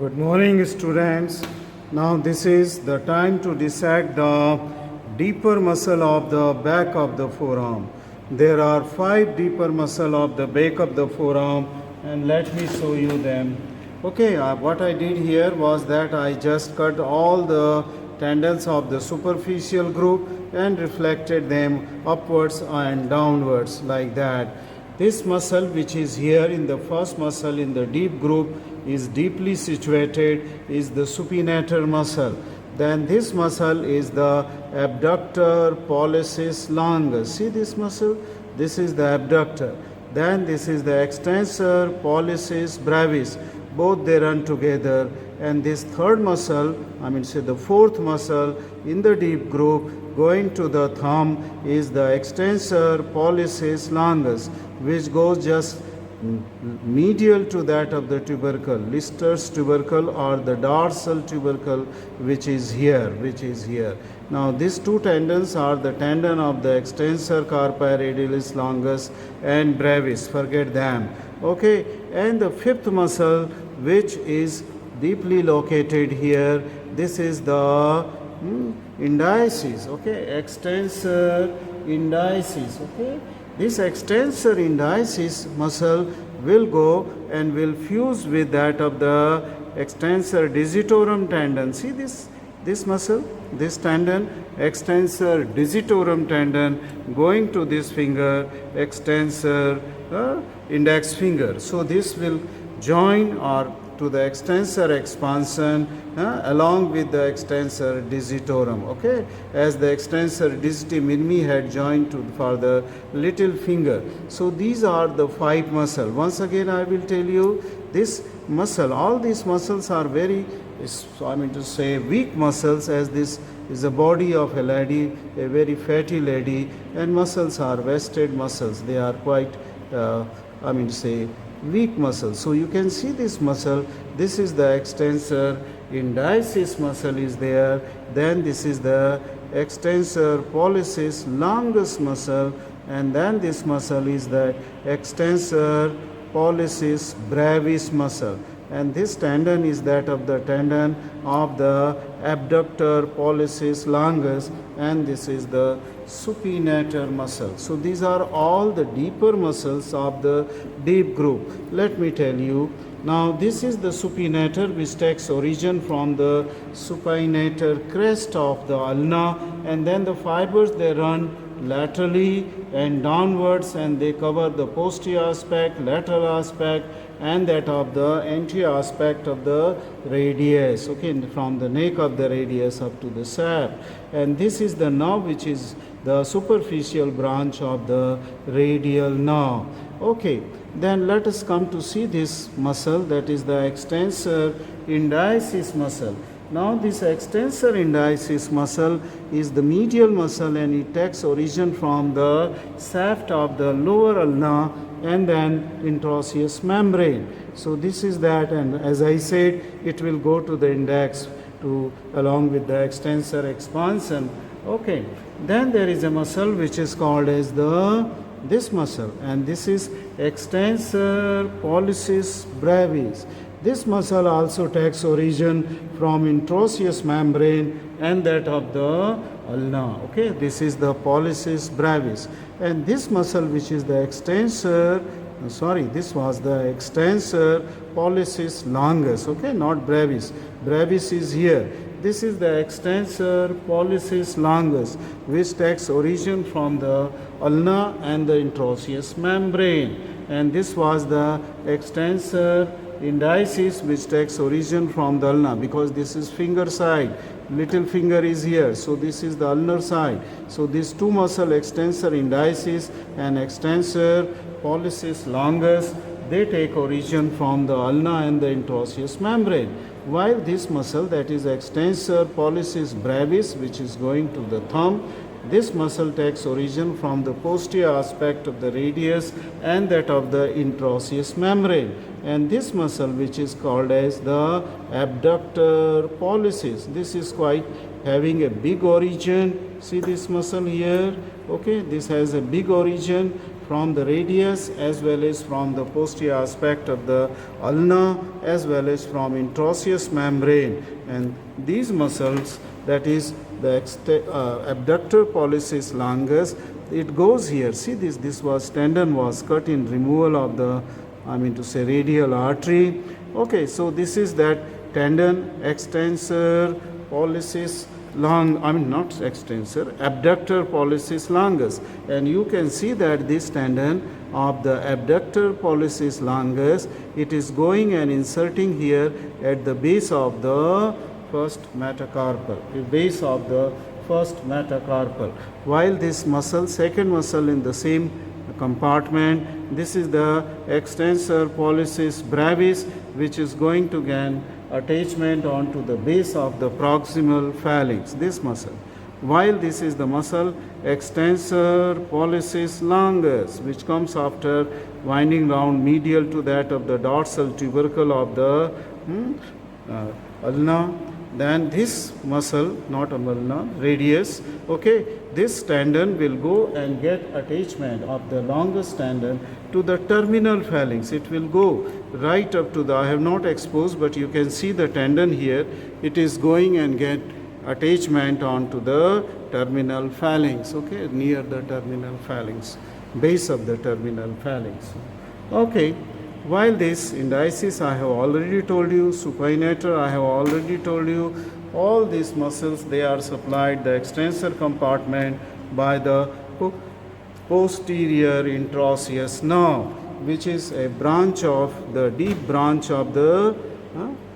Good morning, students. Now this is the time to dissect the deeper muscle of the back of the forearm. There are 5 deeper muscle of the back of the forearm, and let me show you them. Okay, what I did here was that I just cut all the tendons of the superficial group and reflected them upwards and downwards like that. This muscle, which is here in the first muscle in the deep group, is deeply situated, is the supinator muscle. Then this muscle is the abductor pollicis longus. See this muscle? This is the abductor. Then this is the extensor pollicis brevis. Both they run together. And this third muscle, the fourth muscle in the deep group going to the thumb is the extensor pollicis longus, which goes just medial to that of the tubercle, Lister's tubercle or the dorsal tubercle, which is here. Now these two tendons are the tendon of the extensor carpi radialis longus and brevis. Forget them. Okay, and the fifth muscle, which is deeply located here, this is the indicis. Okay, extensor indicis. Okay. This extensor indicis muscle will go and will fuse with that of the extensor digitorum tendon. See this muscle, this tendon, extensor digitorum tendon going to this finger, extensor index finger. So this will join or to the extensor expansion along with the extensor digitorum, okay, as the extensor digiti minimi had joined for the little finger. So these are the 5 muscles. Once again I will tell you, this muscle, all these muscles are very, weak muscles, as this is the body of a lady, a very fatty lady, and muscles are vested muscles. They are quite, weak muscle. So you can see this muscle. This is the extensor indicis muscle is there. Then this is the extensor pollicis longus muscle, and then this muscle is the extensor pollicis brevis muscle. And this tendon is that of the tendon of the abductor pollicis longus, and this is the supinator muscle. So these are all the deeper muscles of the deep group. Let me tell you. Now this is the supinator, which takes origin from the supinator crest of the ulna, and then the fibers, they run laterally and downwards, and they cover the posterior aspect, lateral aspect, and that of the anterior aspect of the radius, okay, from the neck of the radius up to the shaft. And this is the nerve, which is the superficial branch of the radial nerve. Okay, then let us come to see this muscle, that is the extensor indicis muscle. Now this extensor indicis muscle is the medial muscle, and it takes origin from the shaft of the lower ulna and then interosseous membrane. So this is that, and as I said, it will go to the index along with the extensor expansion. Okay, then there is a muscle which is called as this muscle, and this is extensor pollicis brevis. This muscle also takes origin from interosseous membrane and that of the ulna. Okay, this is the pollicis brevis. And this muscle, which is the extensor, this was the extensor pollicis longus. Okay, not brevis. Brevis is here. This is the extensor pollicis longus, which takes origin from the ulna and the interosseous membrane. And this was the extensor indicis, which takes origin from the ulna, because this is finger side, little finger is here, so this is the ulnar side. So these two muscle, extensor indicis and extensor pollicis longus, they take origin from the ulna and the interosseous membrane, while this muscle, that is extensor pollicis brevis, which is going to the thumb, this muscle takes origin from the posterior aspect of the radius and that of the interosseous membrane. And this muscle, which is called as the abductor pollicis, this is quite having a big origin. See this muscle here, okay, this has a big origin, from the radius as well as from the posterior aspect of the ulna as well as from interosseous membrane. And these muscles, that is the abductor pollicis longus, it goes here. See this was tendon was cut in removal of the, I mean to say, radial artery. Okay, so this is that tendon extensor pollicis not extensor, abductor pollicis longus, and you can see that this tendon of the abductor pollicis longus, it is going and inserting here at the base of the first metacarpal, while this muscle, second muscle in the same compartment, this is the extensor pollicis brevis, which is going to gain attachment onto the base of the proximal phalanx, this muscle, while this is the muscle extensor pollicis longus, which comes after winding round medial to that of the dorsal tubercle of the ulna. Then this muscle, not ulna, radius, okay, this tendon will go and get attachment of the longest tendon to the terminal phalanx. It will go right up to the, I have not exposed, but you can see the tendon here. It is going and get attachment onto the terminal phalanx, okay, near the terminal phalanx, base of the terminal phalanx. Okay. While this indicis I have already told you, supinator I have already told you, all these muscles, they are supplied the extensor compartment by the posterior interosseous nerve, which is a branch of the deep branch of the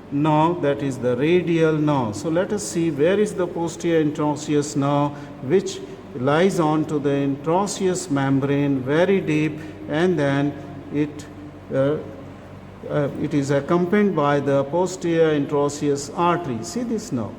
nerve, that is the radial nerve. So let us see where is the posterior interosseous nerve, which lies onto the interosseous membrane very deep, and then it is accompanied by the posterior interosseous artery. See this nerve.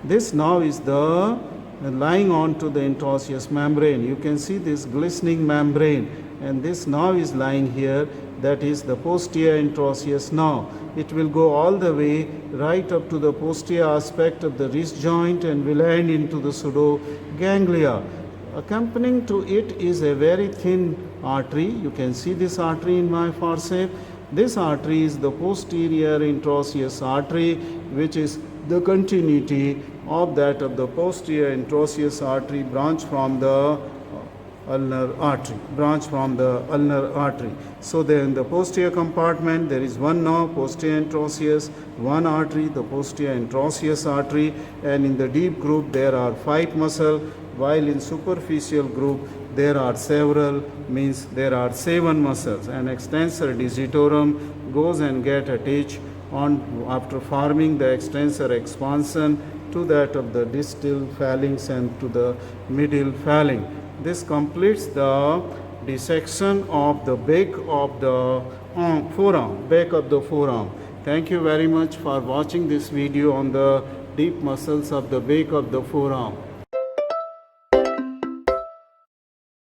This nerve is the lying onto the interosseous membrane. You can see this glistening membrane, and this nerve is lying here. That is the posterior interosseous nerve. It will go all the way right up to the posterior aspect of the wrist joint and will end into the pseudoganglia. Accompanying to it is a very thin artery. You can see this artery in my forceps. This artery is the posterior interosseous artery, which is the continuity of that of the posterior interosseous artery branch from the ulnar artery. So there in the posterior compartment there is one nerve, posterior interosseous, one artery, the posterior interosseous artery, and in the deep group there are 5 muscles, while in superficial group there are several, means there are 7 muscles. And extensor digitorum goes and get attached on after forming the extensor expansion to that of the distal phalanx and to the middle phalanx. This completes the dissection of the back of the forearm. Thank you very much for watching this video on the deep muscles of the back of the forearm.